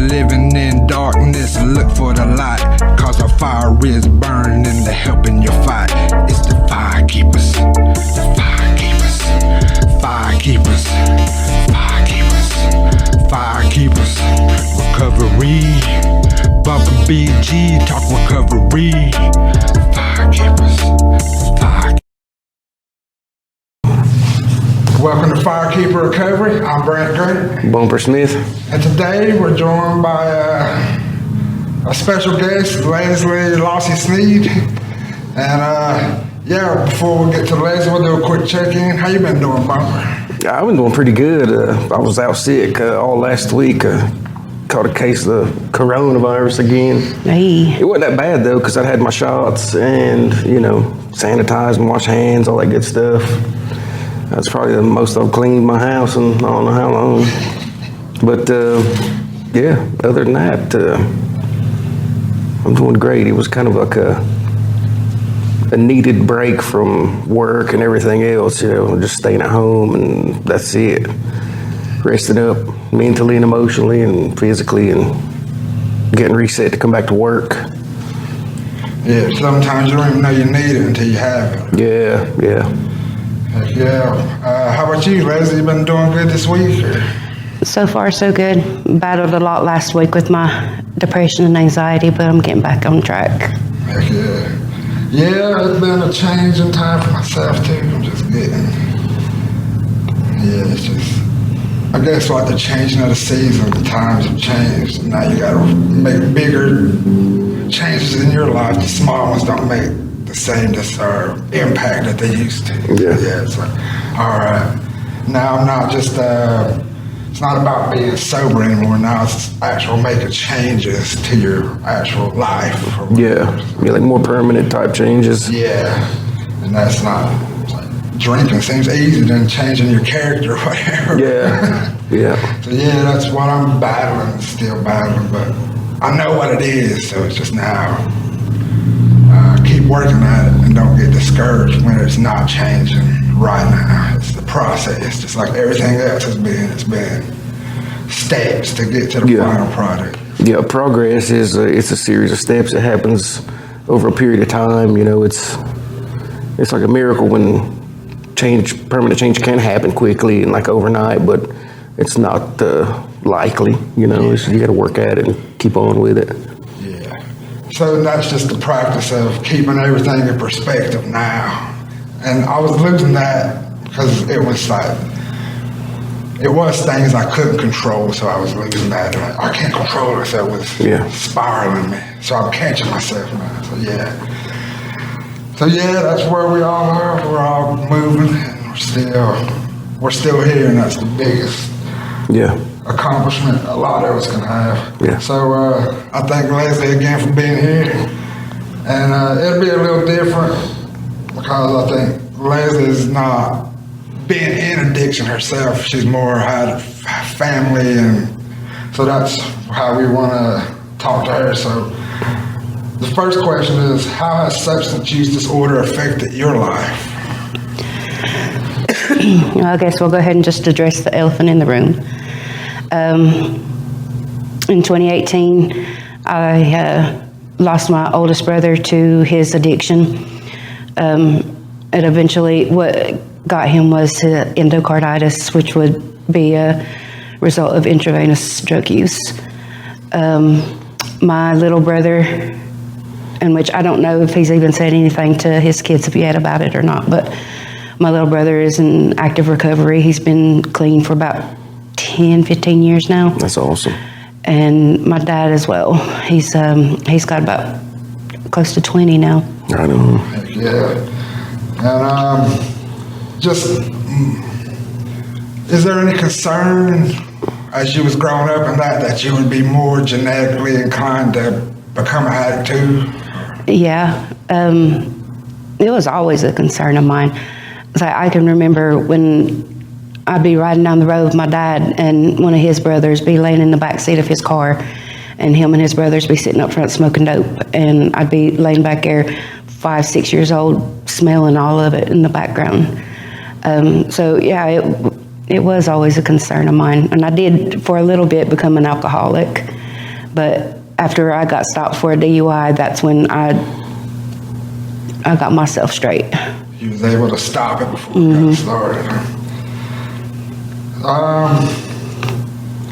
living in darkness, look for the light, cause our fire is burning and they're helping you fight. It's the fire keepers, the fire keepers, fire keepers, fire keepers, fire keepers. Recovery, Bumper BG, talk recovery. Fire keepers, fire. Welcome to Firekeeper Recovery. I'm Brant. Bumper Smith. And today we're joined by a special guest, Leslie Lossiah Sneed. And before we get to Leslie, we'll do a quick check-in. How you been doing, Bumper? I've been doing pretty good. I was out sick all last week. Caught a case of the coronavirus again. Hey. It wasn't that bad though, because I had my shots and, sanitize and wash hands, all that good stuff. That's probably the most I've cleaned my house in I don't know how long. But other than that, I'm doing great. It was kind of like a needed break from work and everything else, just staying at home and that's it. Resting up mentally and emotionally and physically and getting reset to come back to work. Yeah, sometimes you don't even know you need it until you have it. Yeah. Heck yeah. How about you, Leslie? You been doing good this week? So far, so good. Battled a lot last week with my depression and anxiety, but I'm getting back on track. Heck yeah. Yeah, it's been a change in time for myself too. I'm just getting, it's just, I guess like the changing of the season, the times have changed. Now you gotta make bigger changes in your life. The small ones don't make the same impact that they used to. Yeah. It's like, all right. Now I'm not just, it's not about being sober anymore. Now it's actual making changes to your actual life. Yeah, like more permanent type changes. Yeah, and that's not, drinking seems easier than changing your character or whatever. Yeah. So that's what I'm battling, still battling, but I know what it is, so it's just now, keep working at it and don't get discouraged when it's not changing right now. It's the process, just like everything else has been. It's been steps to get to the final product. Yeah, progress is it's a series of steps that happens over a period of time. It's like a miracle when permanent change can happen quickly and like overnight, but it's not likely. You got to work at it and keep on with it. Yeah. So that's just the practice of keeping everything in perspective now. And I was losing that because it was things I couldn't control, so I was losing that. Like, I can't control it, so it was spiraling me. So I'm catching myself now. So that's where we all are. We're all moving, and we're still here, and that's the biggest accomplishment a lot of us can have. Yeah. So I thank Leslie again for being here, and it'll be a little different because I think Leslie's not been in addiction herself. She's more had a family, and so that's how we want to talk to her. So the first question is, how has substance use disorder affected your life? I guess we'll go ahead and just address the elephant in the room. In 2018, I lost my oldest brother to his addiction. It eventually, what got him was endocarditis, which would be a result of intravenous drug use. My little brother, in which I don't know if he's even said anything to his kids yet about it or not, but my little brother is in active recovery. He's been clean for about 10, 15 years now. That's awesome. And my dad as well. He's got about close to 20 now. I know. Yeah. And is there any concern as you was growing up in that you would be more genetically inclined to become an addict too? Yeah. It was always a concern of mine. I can remember when I'd be riding down the road with my dad and one of his brothers be laying in the back seat of his car and him and his brothers be sitting up front smoking dope, and I'd be laying back there 5, 6 years old smelling all of it in the background. It was always a concern of mine, and I did for a little bit become an alcoholic, But after I got stopped for a DUI, that's when I got myself straight. You was able to stop it before it got started.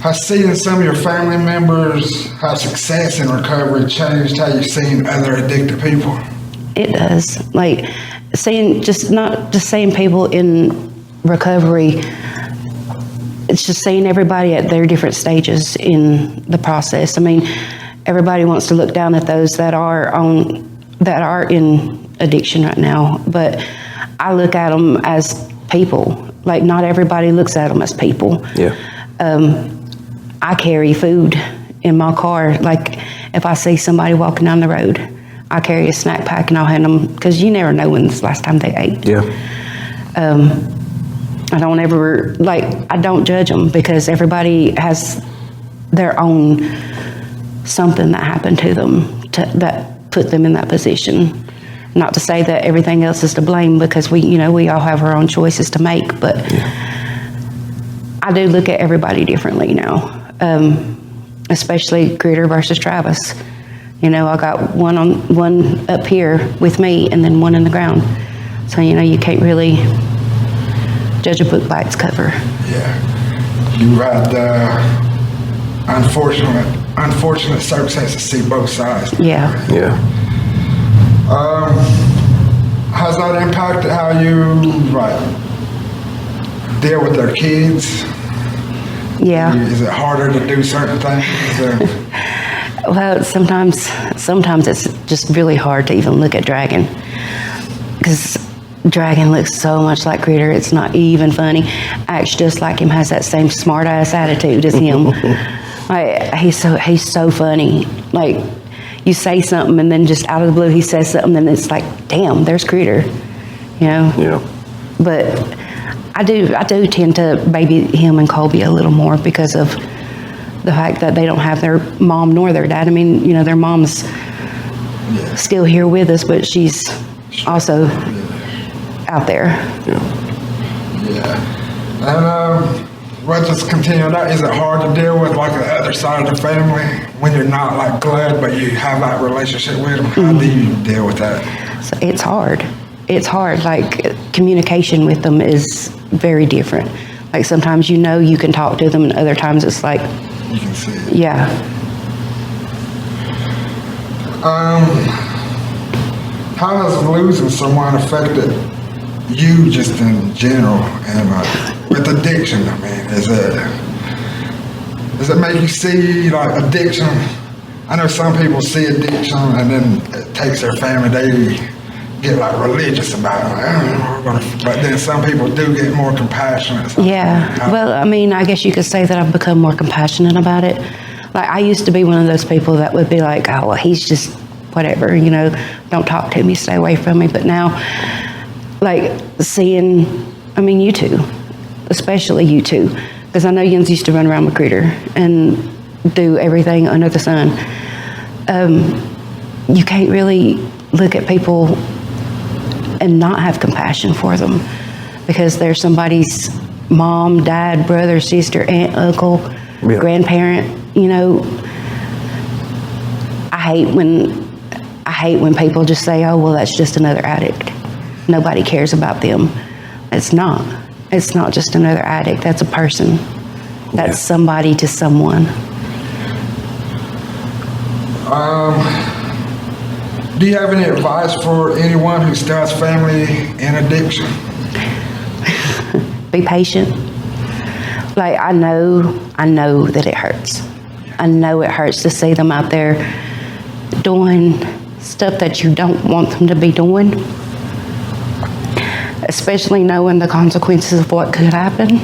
Has seeing some of your family members have success in recovery changed how you've seen other addicted people? It does. Like not just seeing people in recovery, it's just seeing everybody at their different stages in the process. I mean, everybody wants to look down at those that are in addiction right now, but I look at them as people. Like, not everybody looks at them as people. Yeah. I carry food in my car. Like, if I see somebody walking down the road, I carry a snack pack and I'll hand them, because you never know when's the last time they ate. Yeah. I don't judge them, because everybody has their own something that happened to them that put them in that position. Not to say that everything else is to blame, because we all have our own choices to make, but I do look at everybody differently now, especially Critter versus Travis. I got one up here with me and then one in the ground. So, you can't really judge a book by its cover. Yeah. You had unfortunate circumstances to see both sides. Yeah. Yeah. Has that impacted how you deal with their kids? Yeah. Is it harder to do certain things? Well, sometimes it's just really hard to even look at Dragon, because Dragon looks so much like Critter. It's not even funny. Acts just like him, has that same smart ass attitude as him. He's so funny. Like, you say something and then just out of the blue he says something and it's like, damn, there's Critter. Yeah. But I do tend to baby him and Colby a little more because of the fact that they don't have their mom nor their dad. I mean, their mom's still here with us, but she's also out there. Yeah. And we'll just continue that. Is it hard to deal with the other side of the family when you're not glad, but you have that relationship with them? How do you deal with that? So it's hard. It's hard. Communication with them is very different. Sometimes you can talk to them, and other times it's like, you can see it. Yeah. How has losing someone affected you just in general, and with addiction? I mean, does it make you see addiction? I know some people see addiction and then it takes their family, they get religious about it. But then some people do get more compassionate. Yeah. Well, I mean, I guess you could say that I've become more compassionate about it. I used to be one of those people that would be like, oh, well, he's just whatever, don't talk to me, stay away from me. But now, seeing, you two, especially you two, because I know you used to run around with Critter and do everything under the sun. You can't really look at people and not have compassion for them, because they're somebody's mom, dad, brother, sister, aunt, uncle, grandparent. I hate when people just say, oh, well, that's just another addict. Nobody cares about them. It's not just another addict. That's a person. That's somebody to someone. Do you have any advice for anyone who still has family in addiction? Be patient. I know that it hurts. I know it hurts to see them out there doing stuff that you don't want them to be doing, especially knowing the consequences of what could happen.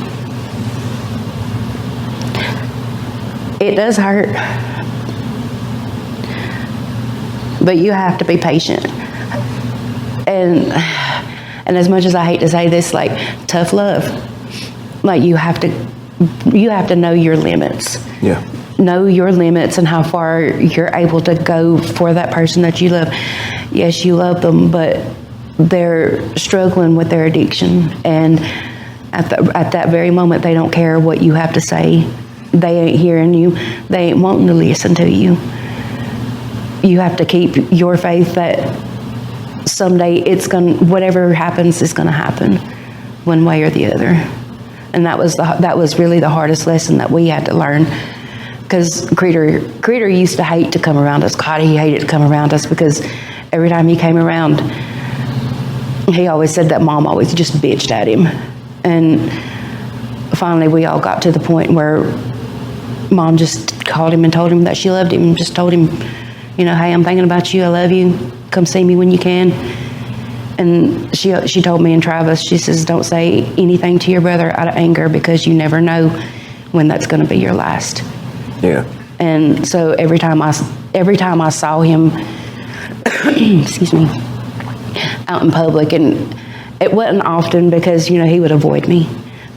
It does hurt. But you have to be patient. And as much as I hate to say this, tough love. You have to know your limits. Yeah. Know your limits and how far you're able to go for that person that you love. Yes, you love them, but they're struggling with their addiction, and at that very moment, they don't care what you have to say they ain't hearing you. They ain't wanting to listen to you. You have to keep your faith that someday whatever happens is gonna happen, one way or the other. And that was really the hardest lesson that we had to learn. Because Critter used to hate to come around us. God, he hated to come around us because every time he came around, he always said that Mom always just bitched at him. And finally, we all got to the point where Mom just called him and told him that she loved him, and just told him, hey, I'm thinking about you. I love you. Come see me when you can. And she told me and Travis, she says, don't say anything to your brother out of anger, because you never know when that's going to be your last. Yeah. And so every time I saw him, excuse me, out in public, and it wasn't often because, he would avoid me.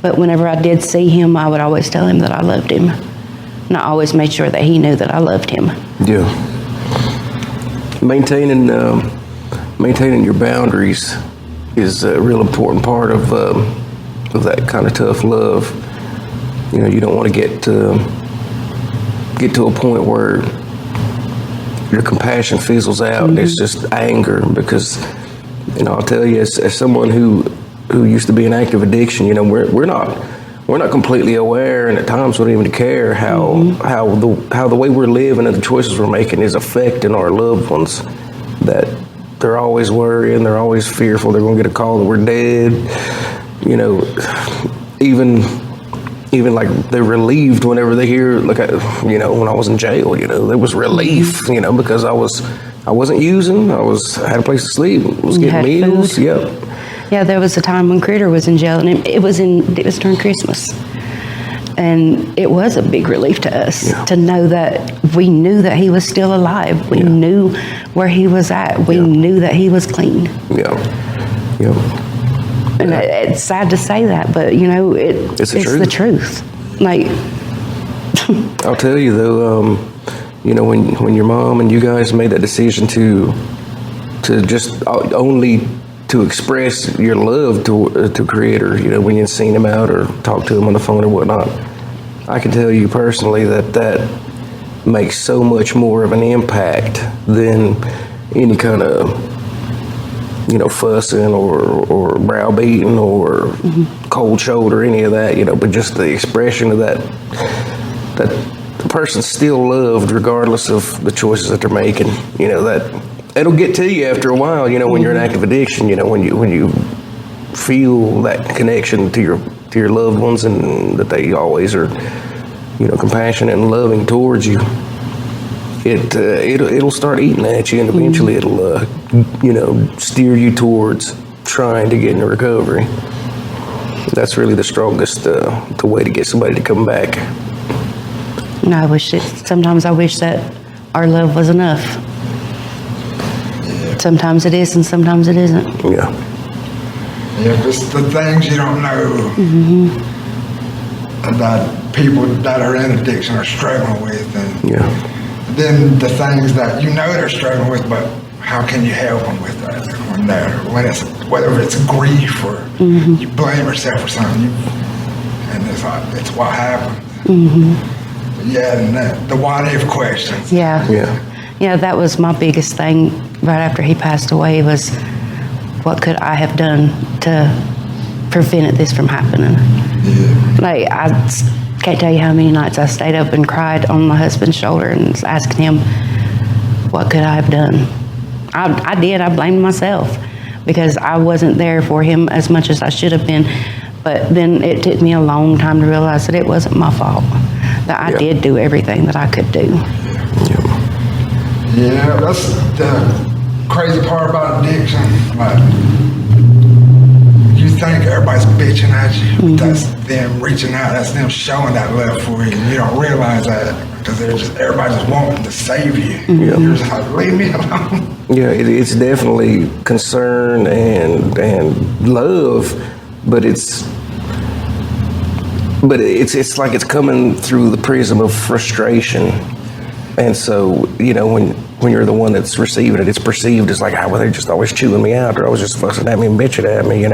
But whenever I did see him, I would always tell him that I loved him. And I always made sure that he knew that I loved him. Yeah. Maintaining your boundaries is a real important part of that kind of tough love. You don't want to get to a point where your compassion fizzles out and it's just anger, because I'll tell you, as someone who used to be in active addiction, we're not completely aware, and at times we don't even care how the way we're living and the choices we're making is affecting our loved ones. That they're always worrying, they're always fearful they're going to get a call that we're dead. Even like they're relieved whenever they hear, like, when I was in jail, there was relief, because I wasn't using, I had a place to sleep, was getting meals. Food. Yep. Yeah, there was a time when Critter was in jail, and it was during Christmas. And it was a big relief to us to know that we knew that he was still alive. We knew where he was at. We knew that he was clean. Yeah. Yep. And it's sad to say that, but it's the truth. Like, I'll tell you though, when your mom and you guys made that decision to just only to express your love to Creator, when you'd seen him out or talked to him on the phone or whatnot, I can tell you personally that makes so much more of an impact than any kind of fussing or browbeating or cold shoulder, any of that, but just the expression of that the person's still loved regardless of the choices that they're making. That it'll get to you after a while, when you're in active addiction, when you feel that connection to your loved ones, and that they always are, compassionate and loving towards you. It'll start eating at you, and eventually it'll, steer you towards trying to get into recovery. That's really the strongest the way to get somebody to come back. And sometimes I wish that our love was enough. Sometimes it is, and sometimes it isn't. Yeah. Yeah, just the things you don't know that people that are in addiction are struggling with, and then the things that they're struggling with, but how can you help them with that? Whether it's grief or you blame yourself for something, and it's what happened. And the what if questions. Yeah, that was my biggest thing right after he passed away, was what could I have done to prevent this from happening? Like, I can't tell you how many nights I stayed up and cried on my husband's shoulder and was asking him, what could I have done? I did. I blamed myself because I wasn't there for him as much as I should have been. But then it took me a long time to realize that it wasn't my fault, that I did do everything that I could do. Yeah, that's the crazy part about addiction. Like, you think everybody's bitching at you, but that's them reaching out, that's them showing that love for you, and you don't realize that because everybody's just wanting to save you. You're just like, leave me alone. Yeah, it's definitely concern and love, but it's like it's coming through the prism of frustration. And so, when you're the one that's receiving it, it's perceived as like, they're just always chewing me out, or always just fussing at me and bitching at me, and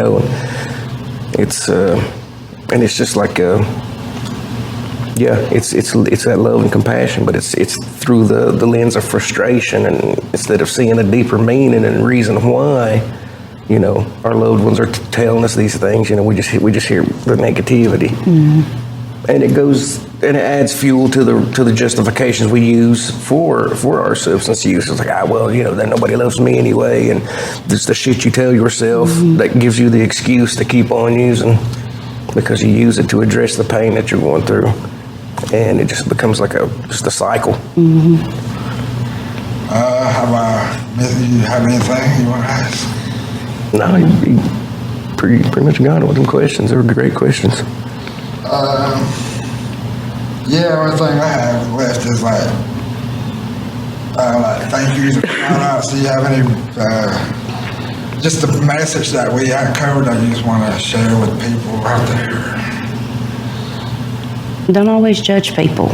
it's just like, Yeah, it's that love and compassion, but it's through the lens of frustration, and instead of seeing a deeper meaning and reason why, you know, our loved ones are telling us these things, you know, we just hear the negativity, and it adds fuel to the justifications we use for our substance use. It's like, well, you know, then nobody loves me anyway, and this the shit you tell yourself that gives you the excuse to keep on using, because you use it to address the pain that you're going through. And it just becomes like just a cycle. How about, you have anything you want to ask? No, you pretty much got it with them questions. They were great questions. Yeah, only thing I have left is like thank yous and shout outs. Do you have any, just the message that we had covered that you just want to share with people out there? Don't always judge people,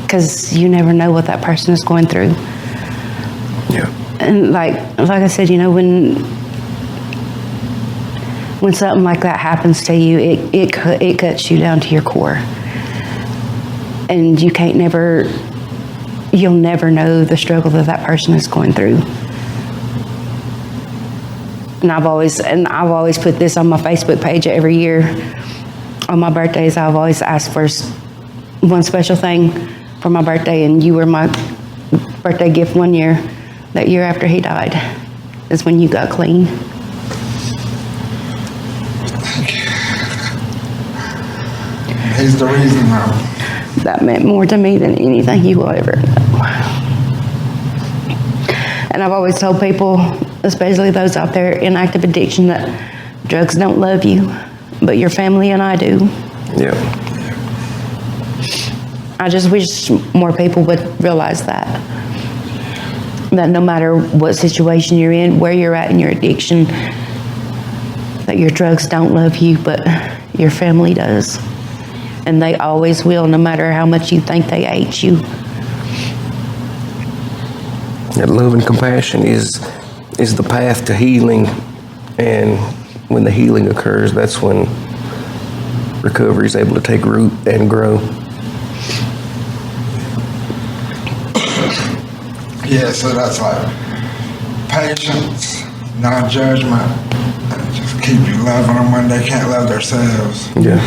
because you never know what that person is going through. Yeah. And like I said, you know, when something like that happens to you, it cuts you down to your core, and you'll never know the struggle that person is going through. And I've always put this on my Facebook page every year. On my birthdays, I've always asked for one special thing for my birthday, and you were my birthday gift one year. That year after he died is when you got clean. He's the reason now. That meant more to me than anything you will ever know. And I've always told people, especially those out there in active addiction, that drugs don't love you, but your family and I do. Yeah. I just wish more people would realize that no matter what situation you're in, where you're at in your addiction, that your drugs don't love you, but your family does. And they always will, no matter how much you think they hate you. That love and compassion is the path to healing, and when the healing occurs, that's when recovery is able to take root and grow. Yeah, so that's like patience, non-judgment, and just keep you loving them when they can't love themselves. Yeah.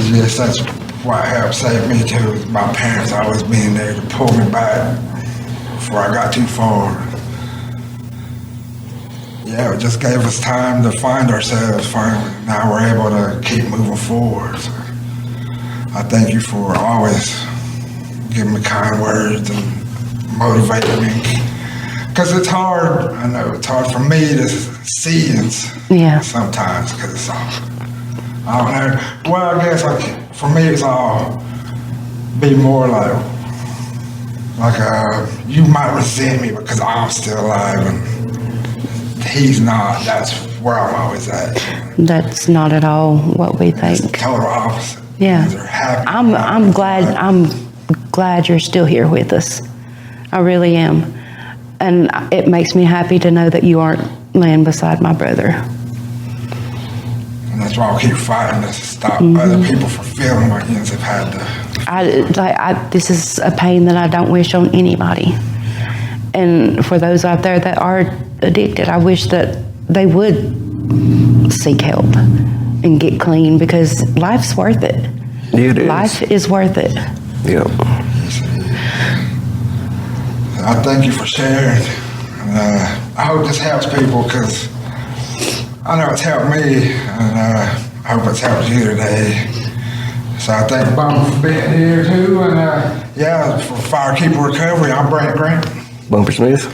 Yes, that's what helped save me too, is my parents always being there to pull me back before I got too far. Yeah, it just gave us time to find ourselves finally. Now we're able to keep moving forward. So I thank you for always giving me kind words and motivating me. Because it's hard, I know, it's hard for me to see it sometimes, because it's all, I don't know. Well, I guess for me it's all be more like you might resent me because I'm still alive and he's not. That's where I'm always at. That's not at all what we think. It's the total opposite. Yeah. They're happy. I'm glad you're still here with us. I really am. And it makes me happy to know that you aren't laying beside my brother. And that's why I'll keep fighting to stop other people from feeling what they've had to. This is a pain that I don't wish on anybody. And for those out there that are addicted, I wish that they would seek help and get clean, because life's worth it. It is. Life is worth it. Yep. I thank you for sharing. I hope this helps people, because I know it's helped me, and I hope it's helped you today. So I thank Bum for being here too, and for Firekeeper Recovery, I'm Brant. Bumper Smith.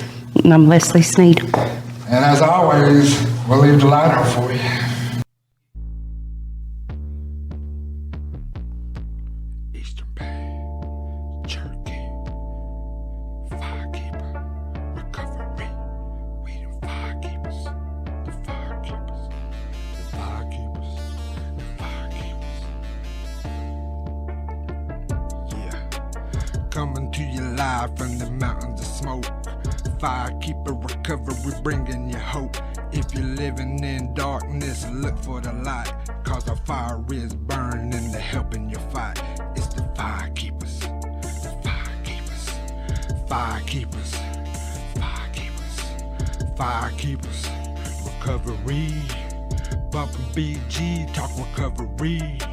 And I'm Leslie Sneed. And as always, we'll leave the light on for you. Eastern Bay, Cherokee, Firekeeper, Recovery. We the Firekeepers, the Firekeepers, the Firekeepers, the Firekeepers. Yeah, coming to you live from the mountains of smoke. Firekeeper Recovery, bringing you hope. If you're living in darkness, look for the light, cause a fire is burning to helping you fight. It's the fire keepers, the fire keepers, fire keepers, fire keepers, fire keepers. Recovery, bumpin' BG, talk recovery.